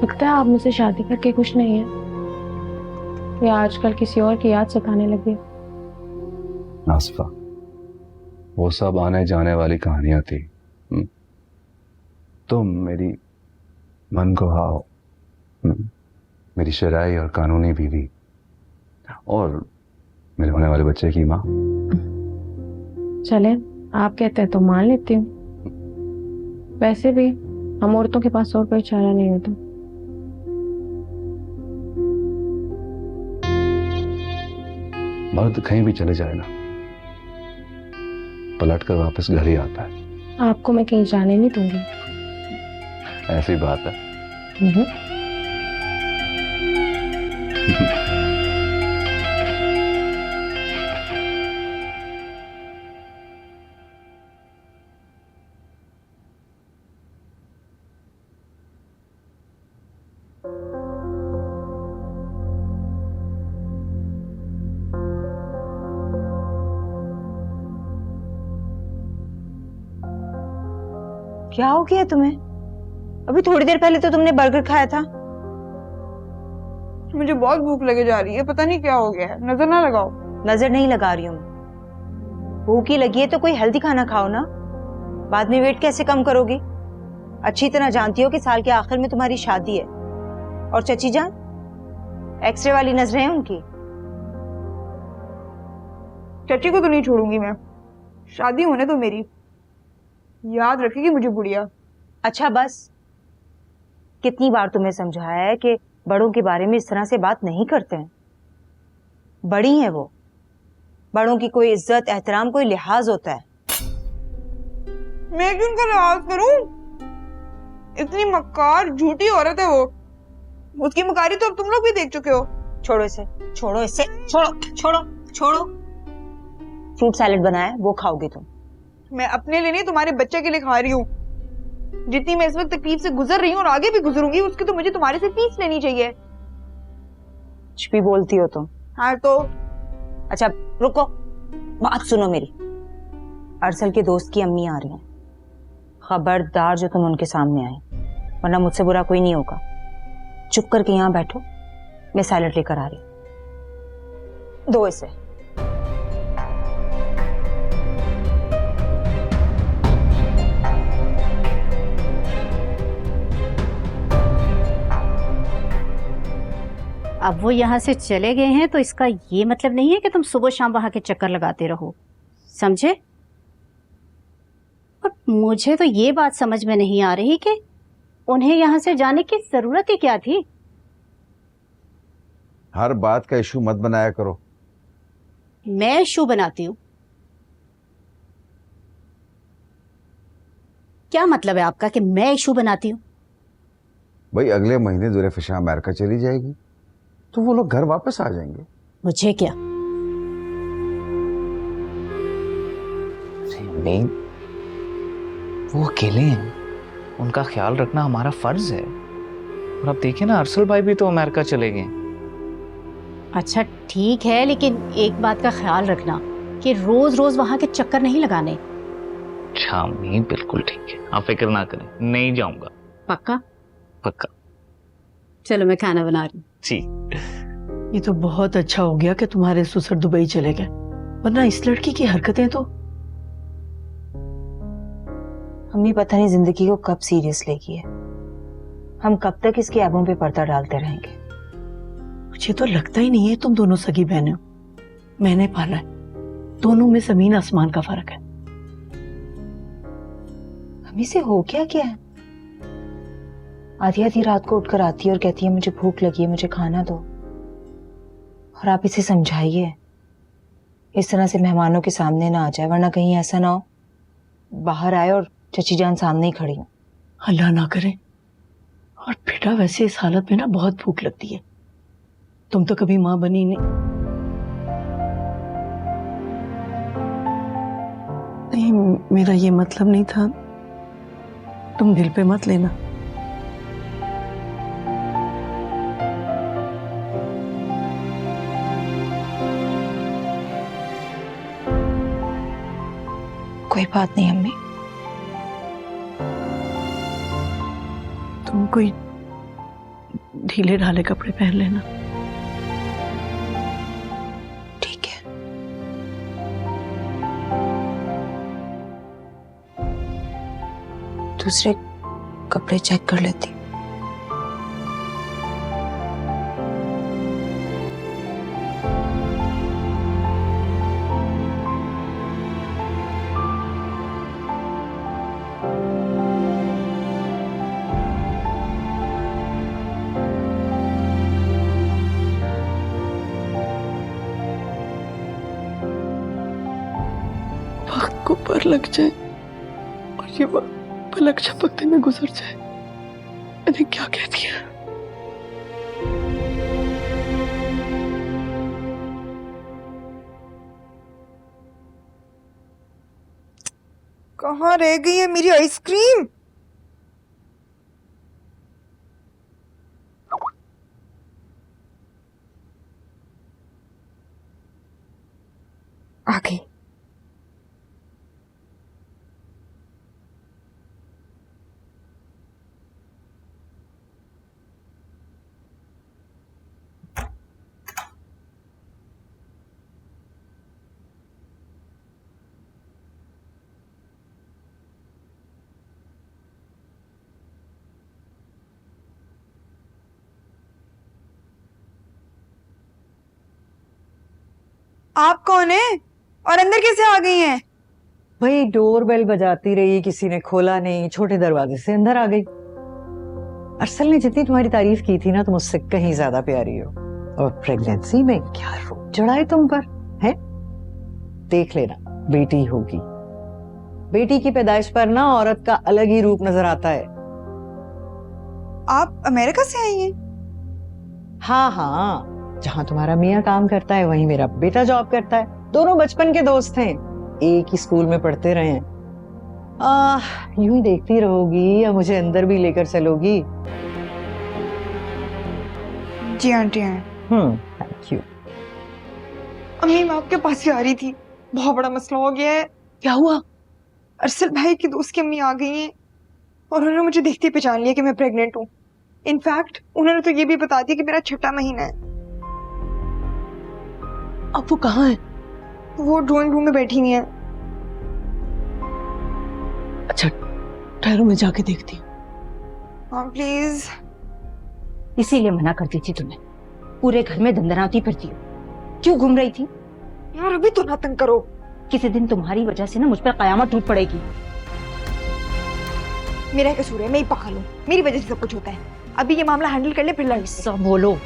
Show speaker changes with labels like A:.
A: लगता है आप मुझसे शादी करके खुश नहीं है, या आजकल किसी और की याद सताने लगी।
B: आसफा, वो सब आने जाने वाली कहानियां थी। तुम मेरी मन को हाओ, मेरी शरई और कानूनी बीवी, और मेरे होने वाले बच्चे की माँ।
A: चले, आप कहते हैं तो मान लेती हूँ। वैसे भी हम औरतों के पास और कोई चारा नहीं होता।
B: मर्द कहीं भी चले जाए ना, पलट कर वापस घर ही आता है।
A: आपको मैं कहीं जाने नहीं दूंगी।
B: ऐसी बात है।
A: हम्म।
C: क्या हो गया तुम्हें? अभी थोड़ी देर पहले तो तुमने बर्गर खाया था।
D: मुझे बहुत भूख लगे जा रही है, पता नहीं क्या हो गया है। नजर ना लगाओ।
C: नजर नहीं लगा रही हूँ। भूख ही लगी है तो कोई हेल्दी खाना खाओ ना। बाद में वेट कैसे कम करोगी? अच्छी तरह जानती हो कि साल के आखिर में तुम्हारी शादी है। और चची जान, एक्सरे वाली नजरें हैं उनकी।
D: चाची को तो नहीं छोड़ूंगी मैं। शादी होने तो मेरी, याद रखेगी मुझे बुढ़िया।
C: अच्छा बस, कितनी बार तुम्हें समझाया है कि बड़ों के बारे में इस तरह से बात नहीं करते हैं। बड़ी हैं वो, बड़ों की कोई इज्जत एहतराम कोई लिहाज होता है।
D: मैं क्यों उनका लिहाज करूं? इतनी मक्कार झूठी औरत है वो। उसकी मकारी तो अब तुम लोग भी देख चुके हो।
C: छोड़ो इसे, छोड़ो इसे, छोड़ो छोड़ो छोड़ो। फ्रूट सैलेड बनाया है, वो खाओगे तुम।
D: मैं अपने लिए नहीं, तुम्हारे बच्चे के लिए खा रही हूँ। जितनी मैं इस वक्त तकलीफ से गुजर रही हूँ और आगे भी गुजरूंगी, उसकी तो मुझे तुम्हारे से फीस लेनी चाहिए।
C: कुछ भी बोलती हो तुम।
D: हाँ तो
C: अच्छा रुको, बात सुनो मेरी। अरसल के दोस्त की अम्मी आ रही हैं। खबरदार जो तुम उनके सामने आए, वरना मुझसे बुरा कोई नहीं होगा। चुप करके यहाँ बैठो, मैं सैलेड लेकर आ रही हूँ। दो इसे।
E: अब वो यहाँ से चले गए हैं तो इसका ये मतलब नहीं है कि तुम सुबह शाम वहां के चक्कर लगाते रहो, समझे? और मुझे तो ये बात समझ में नहीं आ रही कि उन्हें यहाँ से जाने की जरूरत ही क्या थी।
F: हर बात का इशू मत बनाया करो।
E: मैं इशू बनाती हूँ? क्या मतलब है आपका कि मैं इशू बनाती हूँ?
F: भाई अगले महीने जुल्फिशा अमेरिका चली जाएगी तो वो लोग घर वापस आ जाएंगे।
E: मुझे क्या?
G: नहीं, वो अकेले हैं, उनका ख्याल रखना हमारा फर्ज है। और अब देखिए ना, अरसल भाई भी तो अमेरिका चले गए।
E: अच्छा ठीक है, लेकिन एक बात का ख्याल रखना कि रोज रोज वहां के चक्कर नहीं लगाने।
G: अच्छा अम्मी, बिल्कुल ठीक है, आप फिक्र ना करें, नहीं जाऊंगा।
E: पक्का?
G: पक्का।
E: चलो मैं खाना बना रही हूँ।
G: जी।
H: ये तो बहुत अच्छा हो गया कि तुम्हारे ससुर दुबई चले गए, वरना इस लड़की की हरकतें तो।
C: अम्मी पता नहीं जिंदगी को कब सीरियस लेगी है। हम कब तक इसकी ऐबों पे पर्दा डालते रहेंगे?
H: मुझे तो लगता ही नहीं है तुम दोनों सगी बहनें हो। मैंने पाला है, दोनों में जमीन आसमान का फर्क है।
C: अम्मी से हो क्या क्या है? आधी आधी रात को उठकर आती है और कहती है मुझे भूख लगी है, मुझे खाना दो। और आप इसे समझाइए, इस तरह से मेहमानों के सामने ना आ जाए, वरना कहीं ऐसा ना हो बाहर आए और चची जान सामने ही खड़ी हो।
H: अल्लाह ना करे। और बेटा वैसे इस हालत में ना बहुत भूख लगती है। तुम तो कभी मां बनी नहीं। नहीं, मेरा ये मतलब नहीं था, तुम दिल पे मत लेना।
C: कोई बात नहीं अम्मी।
H: तुम कोई ढीले ढाले कपड़े पहन लेना।
C: ठीक है। दूसरे कपड़े चेक कर लेती।
H: वक्त को पर लग जाए और ये वक्त पलक झपकते में गुजर जाए। मैंने क्या कह दिया?
D: कहाँ रह गई है मेरी आइसक्रीम? आ गई। आप कौन है और अंदर कैसे आ गई हैं?
I: भाई डोर बेल बजाती रही, किसी ने खोला नहीं, छोटे दरवाजे से अंदर आ गई। अरसल ने जितनी तुम्हारी तारीफ की थी ना, तुम उससे कहीं ज्यादा प्यारी हो। और प्रेगनेंसी में क्या रूप चढ़ाए तुम पर है। देख लेना, बेटी होगी। बेटी की पैदाइश पर ना औरत का अलग ही रूप नजर आता है।
D: आप अमेरिका से आई हैं?
I: हाँ हाँ, जहाँ तुम्हारा मियाँ काम करता है वहीं मेरा बेटा जॉब करता है। दोनों बचपन के दोस्त हैं, एक ही स्कूल में पढ़ते रहे हैं। यूं ही देखती रहोगी या मुझे अंदर भी लेकर चलोगी?
D: जी आंटी हैं।
I: Thank you.
D: अम्मी मैं आपके पास ही आ रही थी, बहुत बड़ा मसला हो गया है।
H: क्या हुआ?
D: अरसल भाई की दोस्त की अम्मी आ गई हैं और उन्होंने मुझे देखते ही पहचान लिया कि मैं प्रेग्नेंट हूँ। इनफैक्ट उन्होंने तो ये भी बता दिया कि मेरा 6वां महीना है।
H: अब वो कहाँ है?
D: वो ड्राइंग रूम में बैठी हुई है।
H: अच्छा ठहरो, मैं जाके देखती हूँ।
D: हाँ प्लीज।
E: इसीलिए मना करती थी तुम्हें, पूरे घर में दंदनाती फिरती हो। क्यों घूम रही थी?
D: यार अभी तो ना तंग करो।
E: किसी दिन तुम्हारी वजह से ना मुझ पर कयामत टूट पड़ेगी।
D: मेरा कसूर है, मैं ही पका लूं। मेरी वजह से सब कुछ होता है। अभी ये मामला हैंडल कर ले फिर लड़।
E: सब बोलो।